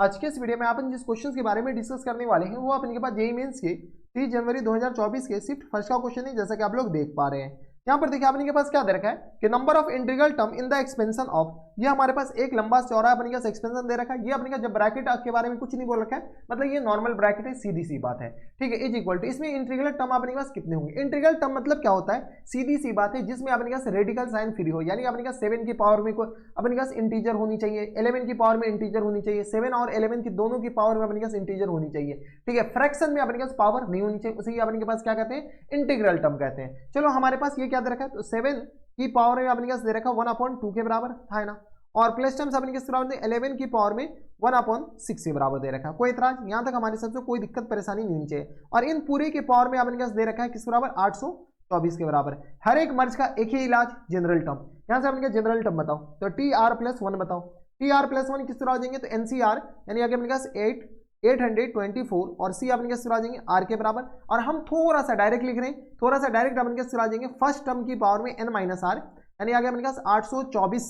आज के इस वीडियो में अपन जिस क्वेश्चन के बारे में डिस्कस करने वाले हैं वो अपने के पास जेईई मेंस के 30 जनवरी 2024 के शिफ्ट फर्स्ट का क्वेश्चन है, जैसा कि आप लोग देख पा रहे हैं। यहाँ पर देखिए अपने के पास क्या दे रखा है कि number of integral term in the expansion of, ये हमारे पास एक लंबा चौड़ा अपने पास एक्सपेंशन दे रखा है। ये अपने का जब ब्रैकेट के बारे में कुछ नहीं बोल रखा है, मतलब ये नॉर्मल ब्रैकेट है, सीधी सी बात है, ठीक है। इज इक्वल टू, इसमें इंटीग्रल टर्म अपने पास कितने होंगे। इंटीग्रल टर्म मतलब क्या होता है, सीधी सी बात है, जिसमें अपने पास रेडिकल साइन फ्री हो, यानी अपने पास 7 की पावर में अपने पास इंटीजर होनी चाहिए, 11 की पावर में इंटीजर होनी चाहिए, 7 और 11 की दोनों की पावर में अपने पास इंटीजर होनी चाहिए, ठीक है। फ्रैक्शन में अपने पास पावर नहीं होनी चाहिए, उसे अपने पास क्या कहते हैं, इंटीग्रल टर्म कहते हैं। चलो हमारे पास ये क्या दे रखा है, तो 7 की पावर में अपने पास दे रखा 1/2 के बराबर है ना, और प्लस टर्म्स अपने किस बराबर 11 की पावर में 1/6 के बराबर दे रखा है। कोई इतराज, यहां तक हमारे सबसे कोई दिक्कत परेशानी नहीं होनी चाहिए। और इन पूरे के पावर में अपने पास दे रखा है किस बराबर 824 के बराबर। हर एक मर्ज का एक ही इलाज, जनरल टर्म। यहां से अपने जनरल टर्म बताओ, तो TR+1 बताओ। TR+1 किस तरह आ जाएंगे, तो NCR यानी आगे अपने पास 824 और C अपने किस तरह आ जाएंगे R के बराबर। और हम थोड़ा सा डायरेक्ट लिख रहे हैं, थोड़ा सा डायरेक्ट अपने किस तरह आ जाएंगे, फर्स्ट टर्म की पावर में N-R यानी आगे अपने पास 824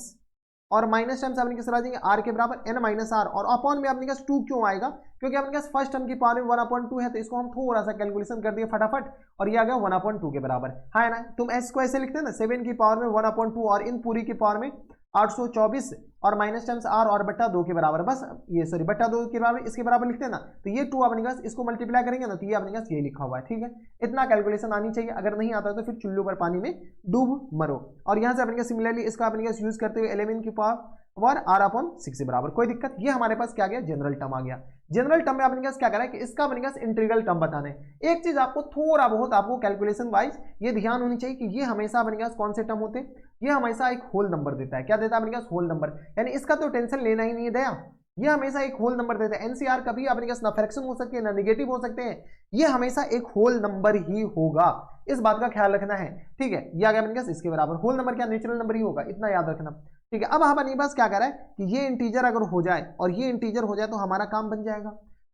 और माइनस टर्म्स अपने किस तरह आ जाएंगे R के बराबर N-R, और अपॉन में अपने पास 2 क्यों आएगा, क्योंकि अपने पास फर्स्ट टर्म की पावर में 1/2 है, तो इसको हम थोड़ा सा कैलकुलेशन कर दिए फटाफट, और ये आ गया 1/2 के बराबर है ना। तुम इसको ऐसे लिखते हैं ना, 7 की पावर में 1/2 और इन पूरी की पावर में 824 और माइनस टर्म्स R और बट्टा 2 के बराबर, बस ये सॉरी बट्टा 2 के बराबर इसके बराबर लिखते हैं ना, तो ये 2 अपने पास इसको मल्टीप्लाई करेंगे ना, तो ये अपने पास ये लिखा हुआ है, ठीक है। इतना कैलकुलेशन आनी चाहिए, अगर नहीं आता है तो फिर चुल्लू पर पानी में डूब मरो। और यहाँ से अपने पास सिमिलरली इसका अपने पास यूज करते हुए 11 की पावर R/6 के बराबर, कोई दिक्कत। ये हमारे पास क्या गया, जनरल टर्म आ गया। जनरल टर्म में अपने पास क्या करा है कि इसका अपने पास इंटीग्रल टर्म बताना है। एक चीज आपको थोड़ा बहुत आपको कैलकुलेशन वाइज ये ध्यान होनी चाहिए कि ये हमेशा अपने पास कौन से टर्म होते हैं, ये हमेशा एक होल नंबर देता है। क्या देता है अपने पास, होल नंबर, यानी इसका तो टेंशन लेना ही नहीं है दया, ये हमेशा एक होल नंबर देता है। एनसीआर कभी अपने पास ना फ्रैक्शन हो सकती है ना निगेटिव हो सकते हैं, ये हमेशा एक होल नंबर ही होगा, इस बात का ख्याल रखना है, ठीक है। ये आ गया अपने पास इसके बराबर, होल नंबर क्या नेचुरल नंबर ही होगा, इतना याद रखना, ठीक है। अब हमारे पास क्या कर रहा है कि ये इंटीजर अगर हो जाए और ये इंटीजर हो जाए तो हमारा काम बन जाएगा,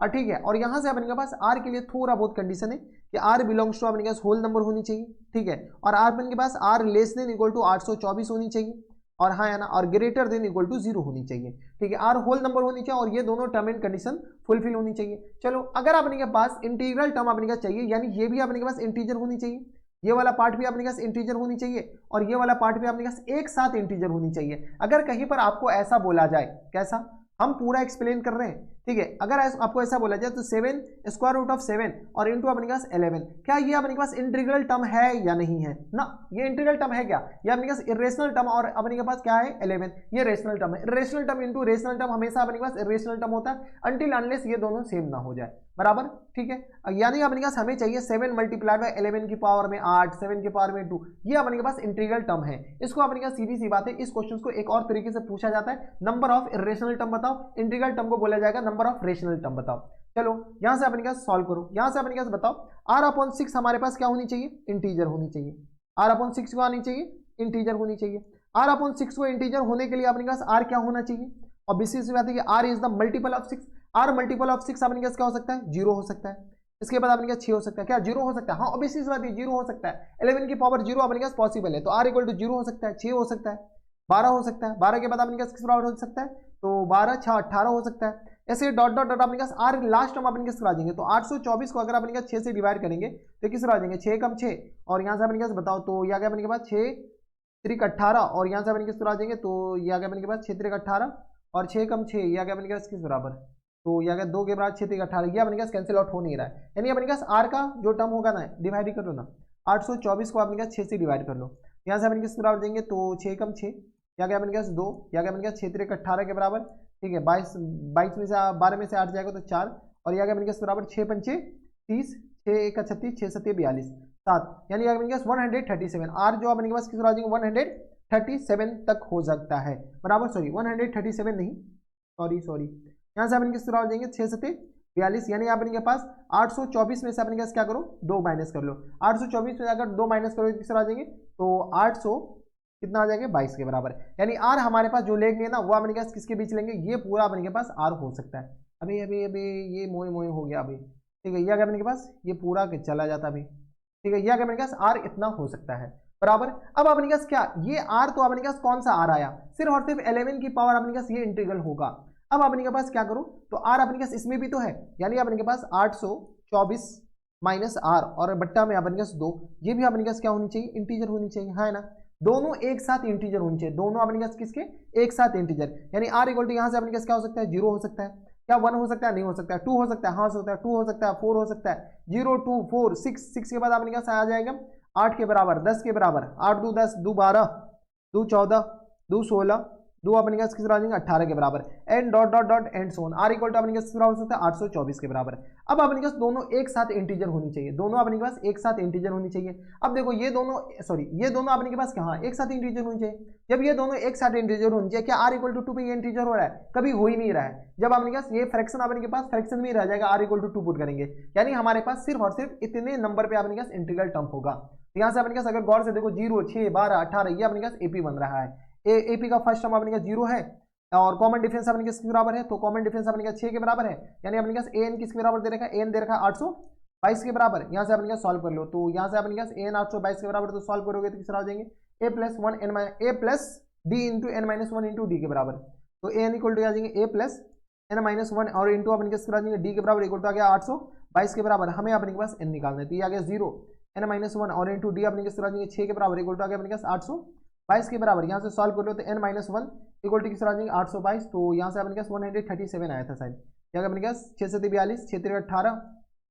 ठीक है। और यहां से अपने पास आर के लिए थोड़ा बहुत कंडीशन है कि आर बिलोंग्स टू अपने पास होल नंबर होनी चाहिए, ठीक है। और आर अपने पास R less than equal to 824 होनी चाहिए, और हाँ है ना, और ग्रेटर देन इक्वल टू 0 होनी चाहिए, ठीक है। आर होल नंबर होनी चाहिए और ये दोनों टर्म एंड कंडीशन फुलफिल होनी चाहिए। चलो अगर अपने के पास इंटीग्रल टर्म अपने पास चाहिए, यानी ये भी अपने के पास इंटीजर होनी चाहिए, ये वाला पार्ट भी अपने पास इंटीजर होनी चाहिए, और ये वाला पार्ट भी अपने पास एक साथ इंटीजर होनी चाहिए। अगर कहीं पर आपको ऐसा बोला जाए, कैसा, हम पूरा एक्सप्लेन कर रहे हैं, ठीक है। अगर आपको ऐसा बोला जाए तो 7 स्क्वायर रूट ऑफ 7 और इंटू अपने पास 11, क्या ये अपने पास इंटीग्रल टर्म है या नहीं है ना, ये इंटीग्रल टर्म है क्या, ये अपने पास इरेशनल टर्म, और अपने पास क्या है 11, ये रेशनल टर्म है। Irrational term into rational term हमेशा अपने पास इरेशनल टर्म होता है अनटिल अनलेस ये दोनों सेम ना हो जाए, बराबर, ठीक है। यानी अपने पास हमें चाहिए 7 मल्टीप्लाई बाय 11 की पावर में 8, 7 की पावर में 2, ये अपने पास इंटीग्रल टर्म है। इसको अपने पास सीधी सी बात है, इस क्वेश्चन को एक और तरीके से पूछा जाता है, नंबर ऑफ इरेशनल टर्म बताओ, इंटीग्रल टर्म को बोला जाएगा नंबर ऑफ रेशनल टर्म बताओ। चलो यहां से अपने पास सॉल्व करो, यहां से अपने पास बताओ R/6 हमारे पास क्या होनी चाहिए, इंटीजर होनी चाहिए। R/6 को आनी चाहिए, इंटीजर होनी चाहिए। R/6 को इंटीजर होने के लिए अपने पास R क्या होना चाहिए, और बेसिस बात है कि R is the multiple of 6, R multiple of 6 अपने पास क्या हो सकता है, 0 हो सकता है। इसके बाद अपने पास 6 हो सकता है, क्या 0 हो सकता है, हाँ बेसिस बात है 0 हो सकता है। 11 की पावर 0 अपने पास पॉसिबल है, तो R इक्वल टू 0 हो सकता है, 6 हो सकता है, 12 हो सकता है, 12 के बाद अपने पास किस बराबर हो सकता है, तो 12 6 18 हो सकता है। ऐसे डॉट डॉट डॉट अपने पास R लास्ट टर्म अपने किस आ जाएंगे, तो 824 को अगर अपने पास 6 से डिवाइड करेंगे तो किस आ जाएंगे, 6 कम 6, और यहाँ से अपने पास बताओ तो ये आ गया अपने के पास 6 त्रिक 18, और यहाँ से अपने किस आ जाएंगे, तो ये आ गया अपने के पास 6 त्रिक 18 और 6 कम 6, ये आ गया अपने पास किस बराबर, तो ये आ गया 2 के बराबर 6 त्रिक 18, ये अपने पास कैंसिल आउट हो नहीं रहा है, यानी अपने पास R का जो टर्म होगा ना डिवाइड कर लो ना, 824 को अपने पास 6 से डिवाइड कर लो, यहाँ से अपने किस बराबर देंगे, तो 6 कम 6, या गया अपने पास 2, या गया अपने पास 6 त्रिक 18 के बराबर, ठीक है। 22 में से 12 में से 8 जाएगा तो 4, और यह अपने पास बराबर 6 पंचे 30, 6 1 36, 6 7 42 7, यानी अपने पास 137। R जो अपने पास किस आ जाएंगे 137 तक हो सकता है, बराबर, सॉरी 137 नहीं, सॉरी यहाँ से अपने किस आ जाएंगे 6 7 42, यानी अपने के पास 824 में से अपने पास क्या करो 2 माइनस कर लो, 824 में अगर 2 माइनस करो किस आ जाएंगे, तो 800 कितना आ जाएगा 22 के बराबर, यानी R हमारे पास जो लेंगे ना वो अपने पास किसके बीच लेंगे, ये पूरा अपने के पास R हो सकता है। अभी अभी अभी ये मोए मोए हो गया अभी, ठीक है। ये अगर अपने के पास ये पूरा चला जाता अभी, ठीक है। ये अगर अपने पास R इतना हो सकता है, बराबर। अब अपने पास क्या, ये R तो अपने पास कौन सा R आया, सिर्फ और सिर्फ 11 की पावर अपने पास ये इंटीग्रल होगा। अब अपने के पास क्या करो, तो r अपने के पास इसमें भी तो है, यानी अपने के पास 824 माइनस आर और बट्टा में अपने के पास 2, ये भी अपने के पास क्या होनी चाहिए, इंटीजर होनी चाहिए, है ना। दोनों एक साथ इंटीजर होनी चाहिए, दोनों अपने के पास किसके, एक साथ इंटीजर, यानी r इक्वल टू यहाँ से अपने के पास क्या हो सकता है, 0 हो सकता है, क्या 1 हो सकता है, नहीं हो सकता है, 2 हो सकता है, हाँ हो सकता है, 2 हो सकता है, 4 हो सकता है, 0 2 4 6 के बाद अपने के पास आ जाएगा 8 के बराबर, 10 के बराबर, 8 2 10, 2 12, 2 14, 2 16, 2 अपने पास किस आ जाएंगे 18 के बराबर, and dot dot dot and so on, R equal to अपने पास किस हो सकता है 824 के बराबर। अब अपने पास दोनों एक साथ इंटीजर होनी चाहिए, दोनों अपने पास एक साथ इंटीजर होनी चाहिए। अब देखो ये दोनों ये दोनों अपने के पास कहाँ एक साथ इंटीजर होनी चाहिए, जब ये दोनों एक साथ इंटीजर होनी चाहिए, क्या आर इक्वल टू 2 पे ये इंटीजर हो रहा है, कभी हो ही नहीं रहा है। जब अपने पास ये फ्रैक्शन अपने के पास फ्रैक्शन में ही रह जाएगा, आर इक्वल टू 2 पुट करेंगे, यानी हमारे पास सिर्फ और सिर्फ इतने नंबर पे अपने पास इंटीग्रल टर्म होगा। तो यहाँ से अपने पास अगर गौर से देखो 0 6 12 18 ये अपने पास एपी बन रहा है, एपी का फर्स्ट टर्म अपने पास 0 है और कॉमन डिफरेंस अपने किसके बराबर है, तो कॉमन डिफरेंस अपने पास 6 के बराबर है, यानी अपने पास एन किसके बराबर दे रखा है, एन दे रखा है 822 के बराबर। यहाँ से अपने पास सॉल्व कर लो, तो यहाँ से अपने पास एन 822 के बराबर, तो सॉल्व करोगे तो किस तरह हो जाएंगे, A plus D into N minus 1 into D के बराबर। तो एन इक्वल टू आ जाएंगे ए प्लस एन माइनस 1 और इंटू अपने किस तरह जाएंगे डी के बराबर इक्वल टू आ गया 822 के बराबर। हमें अपने के पास एन निकालना है, तो ये आ गया 0 एन माइनस 1 और इंटू डी अपने किस तरह जाएंगे 6 के बराबर इक्वल टू आ गया अपने पास 822 के बराबर। यहाँ से सॉल्व कर लो तो n माइनस 1 इक्वल टू किस तरह जाएंगे 822, तो यहाँ से अपने पास 137 आया था शायद, क्या अपने पास 6 से 42 6 3 18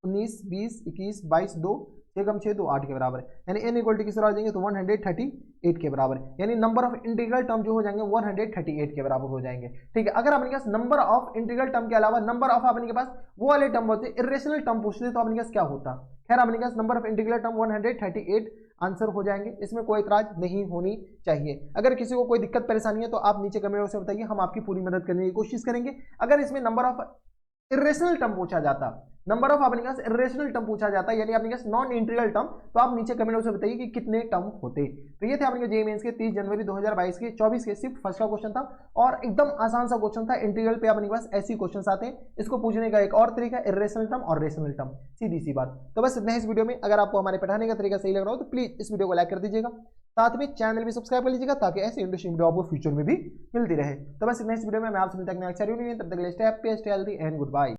19 20 21 22 2 6 कम 6 2 8 के बराबर, यानी n इक्वल टू किस तरह हो जाएंगे तो 138 के बराबर, यानी नंबर ऑफ इंटीग्रल टर्म जो हो जाएंगे 138 के बराबर हो जाएंगे। ठीक है, अगर अपने पास नंबर ऑफ इंटीग्रल टर्म के अलावा नंबर ऑफ अपने के पास वो वाले टर्म होते इरेशनल टर्म पूछते तो अपने पास क्या होता। खैर अपने पास number of integral term 138 answer हो जाएंगे, इसमें कोई इतराज नहीं होनी चाहिए। अगर किसी को कोई दिक्कत परेशानी है तो आप नीचे कमेंट बॉक्स में बताइए, हम आपकी पूरी मदद करने की कोशिश करेंगे। अगर इसमें नंबर ऑफ इरेशनल टर्म पूछा जाता, नंबर ऑफ अपने पास इरेशनल टर्म पूछा जाता यानी अपने पास नॉन इंटीग्रल टर्म, तो आप नीचे कमेंट बॉक्स में बताइए कि कितने टर्म होते। तो ये थे अपने जेईई मेंस के 30 जनवरी 2022 के 24 के शिफ्ट फर्स्ट का क्वेश्चन था और एकदम आसान सा क्वेश्चन था। इंटीग्रल पे अपने पास ऐसी क्वेश्चन आते हैं, इसको पूछने का एक और तरीका इरेशनल टर्म और रेशनल टर्म, सीधी सी बात। तो बस इतना इस वीडियो में, अगर आपको हमारे पढ़ाने का तरीका सही लग रहा हो तो प्लीज इस वीडियो को लाइक कर दीजिएगा, साथ में चैनल भी सब्सक्राइब कर लीजिएगा ताकि ऐसे इंटरेस्टिंग वीडियो आपको फ्यूचर में भी मिलती रहे। तो बस इतना इस वीडियो में मैं आपसे मिलता हूं नेक्स्ट वीडियो में, तब तक के लिए stay happy stay healthy and good bye.